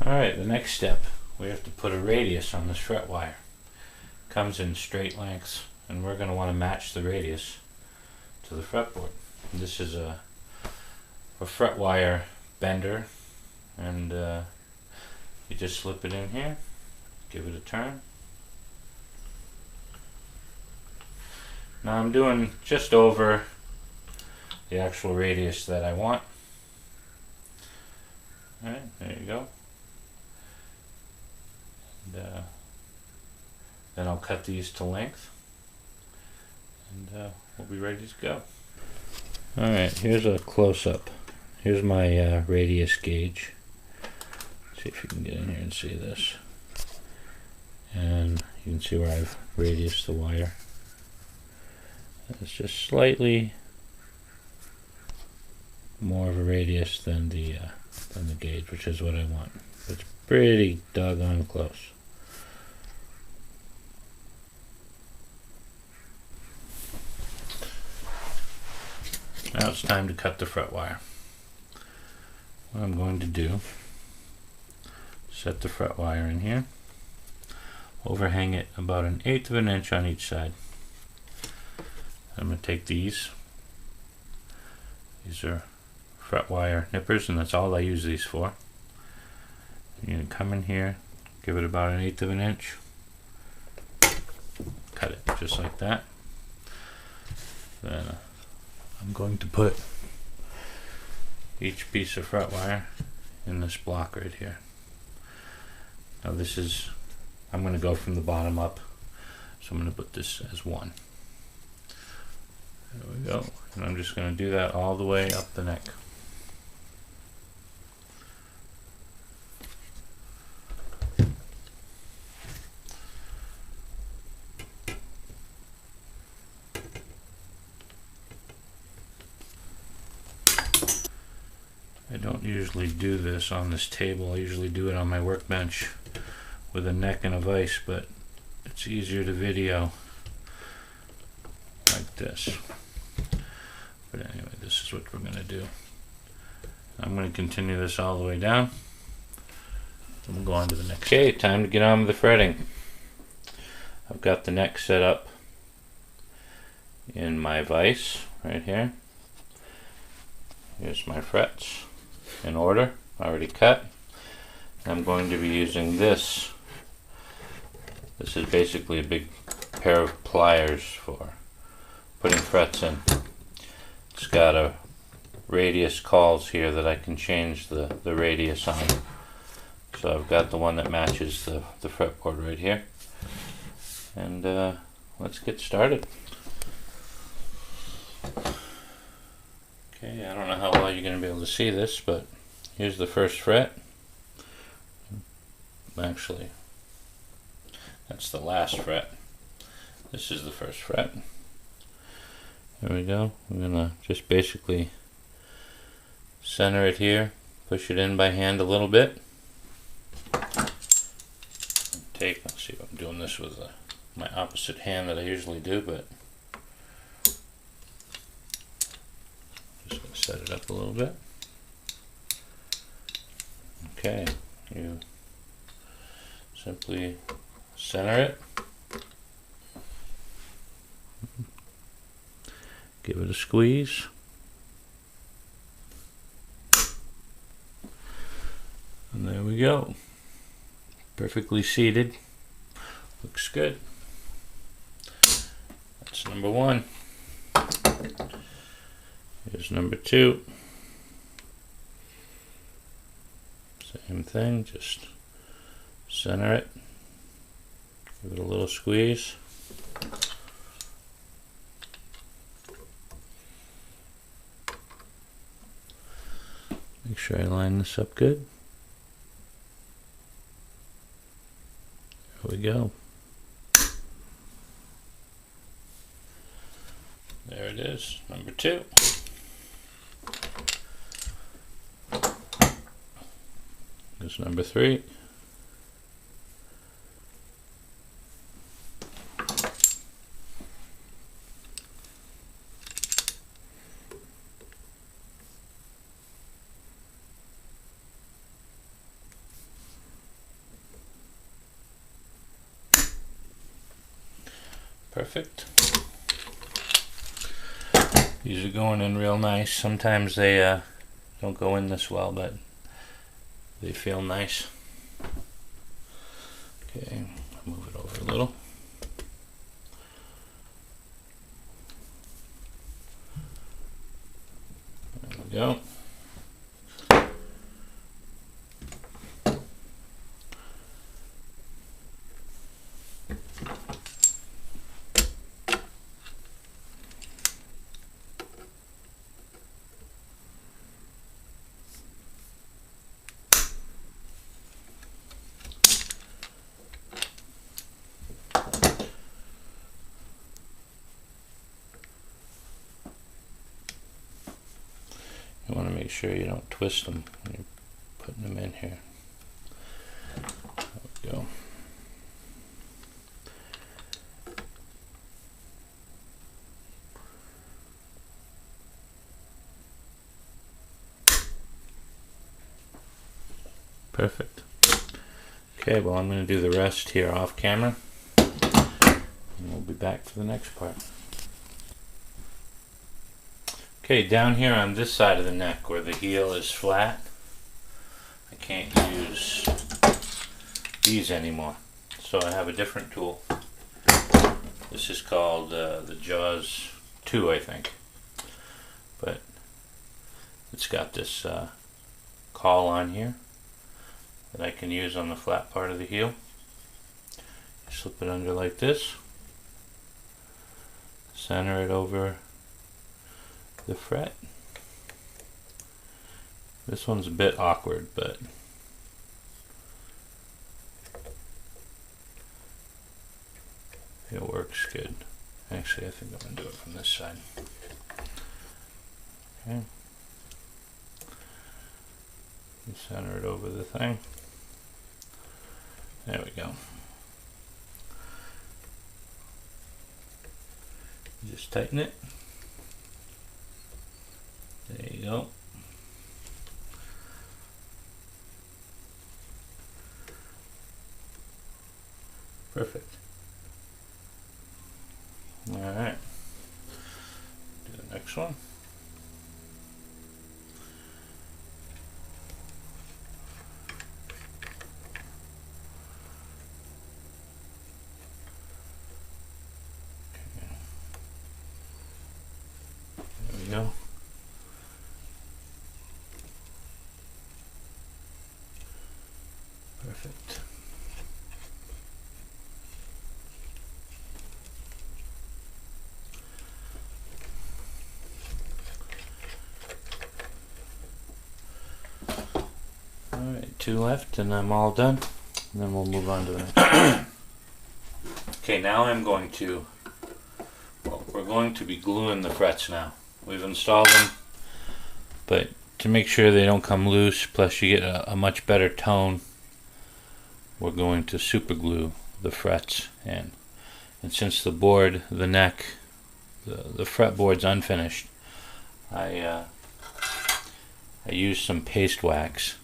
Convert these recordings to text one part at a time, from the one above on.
Alright, the next step, we have to put a radius on this fret wire. Comes in straight lengths, and we're going to want to match the radius to the fretboard. This is a fret wire bender, and you just slip it in here, give it a turn. Now I'm doing just over the actual radius that I want. Alright, there you go. And then I'll cut these to length, and we'll be ready to go. Alright, here's a close-up. Here's my radius gauge. See if you can get in here and see this. And you can see where I've radiused the wire. It's just slightly more of a radius than the gauge, which is what I want. It's pretty doggone close. Now it's time to cut the fret wire. What I'm going to do, set the fret wire in here, overhang it about 1/8 of an inch on each side. I'm going to take these are fret wire nippers, and that's all I use these for. You're going to come in here, give it about 1/8 of an inch, cut it just like that. Then I'm going to put each piece of fret wire in this block right here. Now this is, I'm going to go from the bottom up, so I'm going to put this as 1. There we go. And I'm just going to do that all the way up the neck. I don't usually do this on this table. I usually do it on my workbench with a neck and a vise, but it's easier to video like this. But anyway, this is what we're going to do. I'm going to continue this all the way down, and we'll go on to the next. Okay, time to get on with the fretting. I've got the neck set up in my vise right here. Here's my frets in order, already cut. I'm going to be using this. This is basically a big pair of pliers for putting frets in. It's got a radius cauls here that I can change the radius on. So I've got the one that matches the fretboard right here. And let's get started. Okay, I don't know how well you're going to be able to see this, but here's the first fret. Actually, that's the last fret. This is the first fret. There we go. I'm going to just basically center it here, push it in by hand a little bit. Let's see if I'm doing this with my opposite hand that I usually do, but just going to set it up a little bit. Okay, you simply center it, give it a squeeze, and there we go. Perfectly seated. Looks good. That's number 1. Here's number 2. Same thing, just center it, give it a little squeeze. Make sure I line this up good. There we go. There it is, number 2. Here's number 3. Perfect. These are going in real nice. Sometimes they don't go in this well, but they feel nice. Okay, move it over a little. There we go. You want to make sure you don't twist them when you're putting them in here. There we go. Perfect. Okay, well, I'm going to do the rest here off camera, and we'll be back for the next part. Okay, down here on this side of the neck where the heel is flat, I can't use these anymore, so I have a different tool. This is called the Jaws 2, I think, but it's got this caul on here that I can use on the flat part of the heel. Slip it under like this, center it over the fret. This one's a bit awkward, but it works good. Actually, I think I'm going to do it from this side. Okay. Center it over the thing. There we go. Just tighten it. There you go. Perfect. All right. Do the next one. There we go. Perfect. Alright, 2 left and I'm all done. And then we'll move on to the next. Okay, now I'm going to, well, we're going to be gluing the frets now. We've installed them, but to make sure they don't come loose, plus you get a much better tone, we're going to super glue the frets in. And since the board, the neck, the fretboard's unfinished, I used some paste wax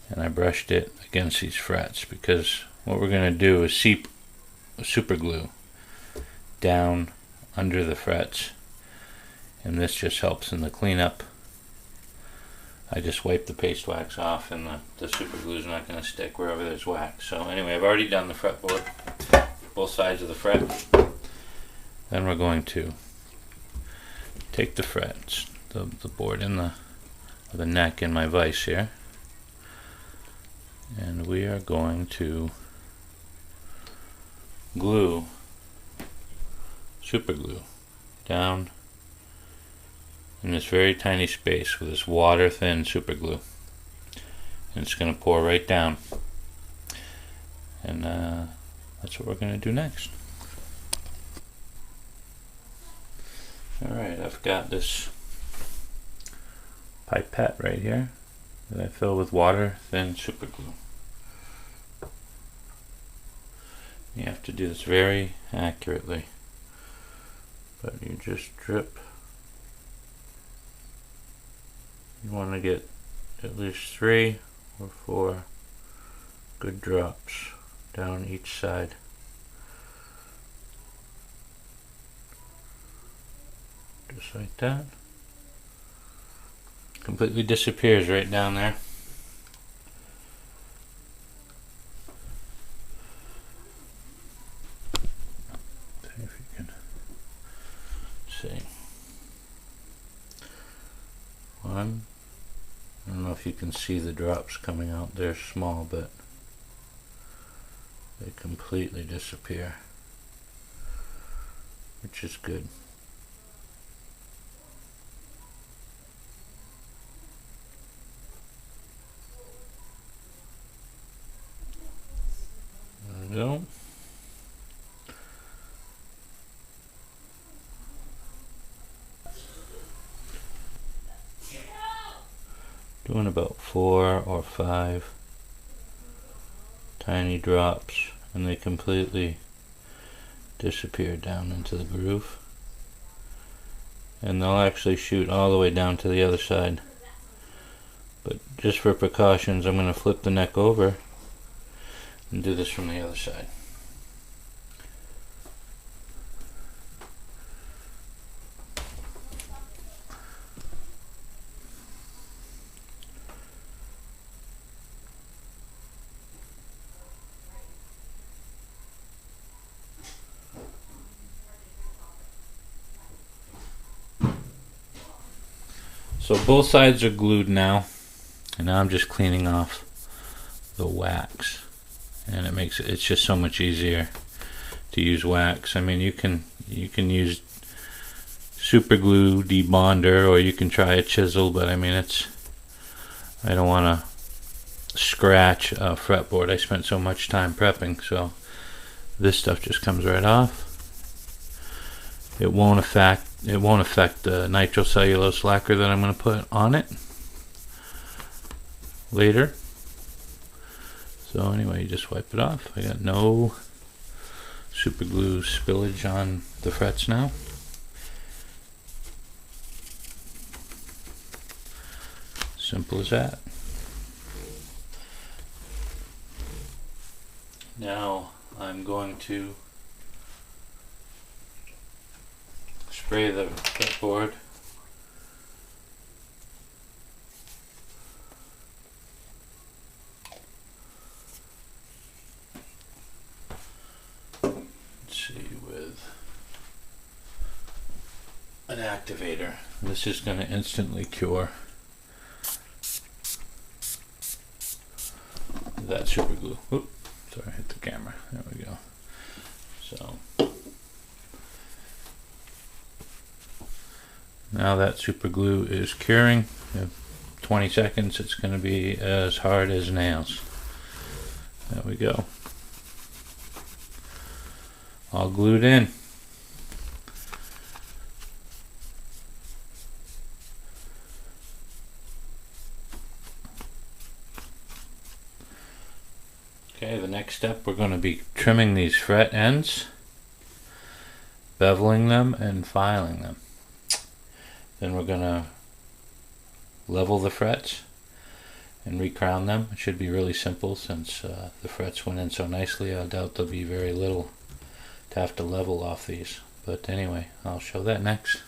and I brushed it against these frets, because what we're going to do is super glue down under the frets, and this just helps in the cleanup. I just wipe the paste wax off and the super glue is not going to stick wherever there's wax. So anyway, I've already done the fretboard, both sides of the fret. Then we're going to take the frets, the board in the neck in my vise here, and we are going to glue, super glue, down in this very tiny space with this water thin super glue, and it's going to pour right down, and that's what we're going to do next. Alright, I've got this pipette right here that I fill with water thin super glue. You have to do this very accurately, but you just drip. You want to get at least 3 or 4 good drops down each side. Just like that. Completely disappears right down there. See if you can see. One. I don't know if you can see the drops coming out. They're small, but they completely disappear, which is good. There we go. Doing about 4 or 5 tiny drops, and they completely disappear down into the groove. And they'll actually shoot all the way down to the other side. But just for precautions, I'm going to flip the neck over and do this from the other side. So both sides are glued now, and now I'm just cleaning off the wax, and it's just so much easier to use wax. I mean, you can use super glue debonder, or you can try a chisel, but I mean, I don't want to scratch a fretboard. I spent so much time prepping, so this stuff just comes right off. It won't affect the nitrocellulose lacquer that I'm going to put on it later. So anyway, you just wipe it off. I got no super glue spillage on the frets now. Simple as that. Now I'm going to spray the fretboard with an activator. This is going to instantly cure that super glue. Oops, sorry, I hit the camera. There we go. So now that super glue is curing. In 20 seconds it's going to be as hard as nails. There we go. All glued in. Okay, the next step, we're going to be trimming these fret ends, beveling them, and filing them. Then we're going to level the frets and recrown them. It should be really simple since the frets went in so nicely. I doubt there'll be very little to have to level off these. But anyway, I'll show that next.